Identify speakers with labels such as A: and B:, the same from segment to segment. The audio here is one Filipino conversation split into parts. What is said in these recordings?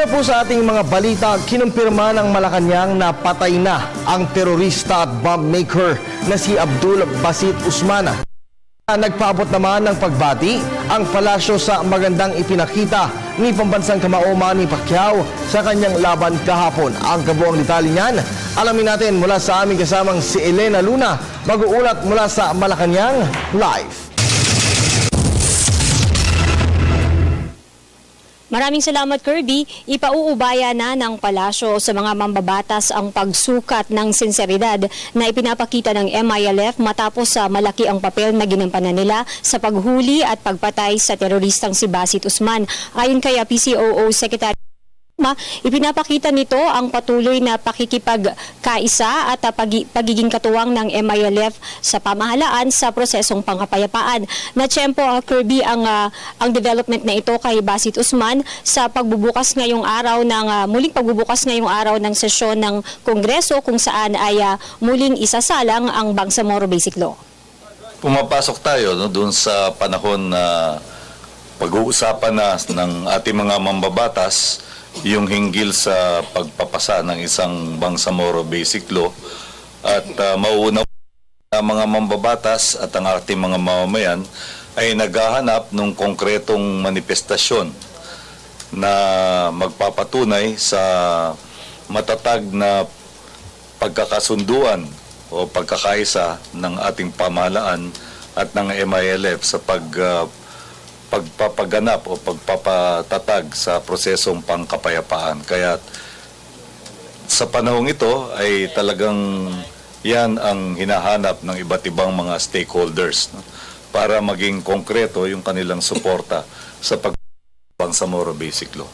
A: Una po sa ating mga balita, kinumpirma ng Malacanang na patay na ang terorista at bomb maker na si Abdul Basit Usman. Nagpaabot naman ng pagbati ang palasyo sa magandang ipinakita ni pambansang kamao Manny Pacquiao sa kanyang laban kahapon. Ang kabuang detalye niyan, alamin natin mula sa aming kasamang si Elena Luna, mag-uulat mula sa Malacanang Live.
B: Maraming salamat, Kirby. Ipauubaya na ng palasyo sa mga mambabatas ang pagsukat ng sinseridad na ipinapakita ng MILF matapos sa malaki ang papel na ginampanan nila sa paghuli at pagpatay sa teroristang si Basit Usman. Ayon kay PCOO Secretary, ipinapakita nito ang patuloy na pakikipagkaisa at pagiging katuwang ng MILF sa pamahalaan sa prosesong pangkapayapaan. Natsyempo, Kirby, ang development na ito kay Basit Usman sa pagbubukas ngayong araw muling pagbubukas ngayong araw ng sesyon ng Kongreso kung saan ay muling isasalang ang Bangsamoro Basic Law.
C: Pumapasok tayo doon sa panahon na pag-uusapan na ng ating mga mambabatas yung hinggil sa pagpapasa ng isang Bangsamoro Basic Law at mauuna ang mga mambabatas at ang ating mga mamamayan ay naghahanap ng konkretong manifestasyon na magpapatunay sa matatag na pagkakasunduan o pagkakaisa ng ating pamahalaan at ng MILF sa pagpapaganap o pagpapatatag sa prosesong pangkapayapaan. Kaya sa panahong ito ay talagang yan ang hinahanap ng iba't ibang mga stakeholders, no? Para maging konkreto yung kanilang suporta sa Bangsamoro Basic Law.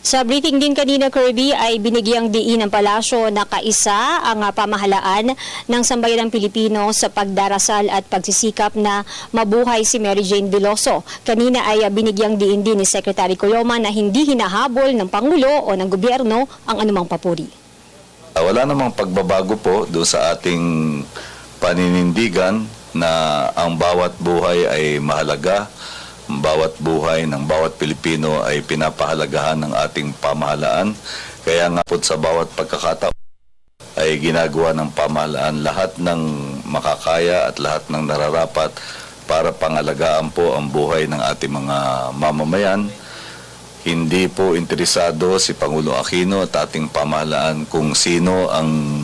B: Sa briefing din kanina, Kirby, ay binigyang diin ng palasyo na kaisa ang pamahalaan ng sambayanang Pilipino sa pagdarasal at pagsisikap na mabuhay si Mary Jane Veloso. Kanina ay binigyang diin din ni Secretary Coloma na hindi hinahabol ng Pangulo o ng gobyerno ang anumang papuri.
C: Wala namang pagbabago po doon sa ating paninindigan na ang bawat buhay ay mahalaga. Bawat buhay ng bawat Pilipino ay pinapahalagahan ng ating pamahalaan. Kaya nga po sa bawat pagkakataon ay ginagawa ng pamahalaan lahat ng makakaya at lahat ng nararapat para pangalagaan po ang buhay ng ating mga mamamayan. Hindi po interesado si Pangulo Aquino at ating pamahalaan kung sino ang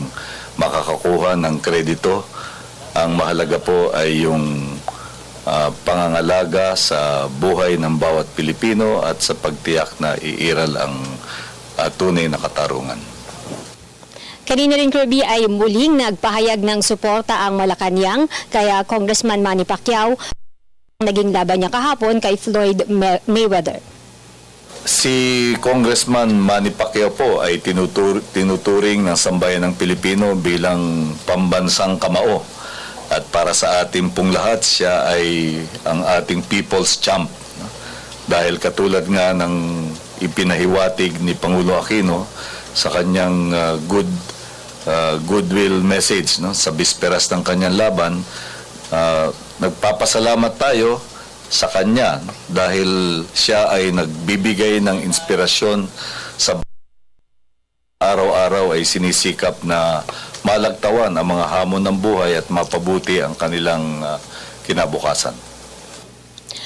C: makakakuha ng kredito. Ang mahalaga po ay yung pangangalaga sa buhay ng bawat Pilipino at sa pagtiyak na iiral ang tunay na katarungan.
B: Kanina rin, Kirby, ay muling nagpahayag ng suporta ang Malacanang kaya Congressman Manny Pacquiao naging laban niya kahapon kay Floyd Mayweather.
C: Si Congressman Manny Pacquiao po ay tinuturing ng sambayan ng Pilipino bilang pambansang kamao. At para sa ating pong lahat, siya ay ang ating people's champ. No? Dahil katulad nga ng ipinahiwatig ni Pangulo Aquino sa kanyang goodwill message, no? Sa bisperas ng kanyang laban, nagpapasalamat tayo sa kanya, no? Dahil siya ay nagbibigay ng inspirasyon sa araw-araw ay sinisikap na malagtawan ang mga hamon ng buhay at mapabuti ang kanilang kinabukasan.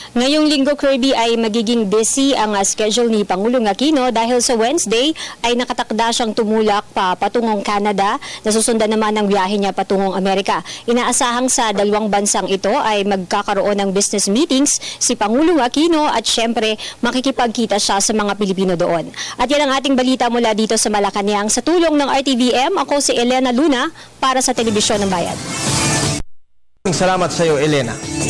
B: Ngayong linggo, Kirby, ay magiging busy ang schedule ni Pangulong Aquino dahil sa Wednesday ay nakatakda siyang tumulak patungong Canada. Nasusundan naman ng biyahe niya patungong Amerika. Inaasahang sa dalawang bansang ito ay magkakaroon ng business meetings si Pangulong Aquino at syempre makikipagkita siya sa mga Pilipino doon. At yan ang ating balita mula dito sa Malacanang. Sa tulong ng RTVM, ako si Elena Luna para sa Telebisyon ng Bayan.
A: Salamat sa iyo, Elena.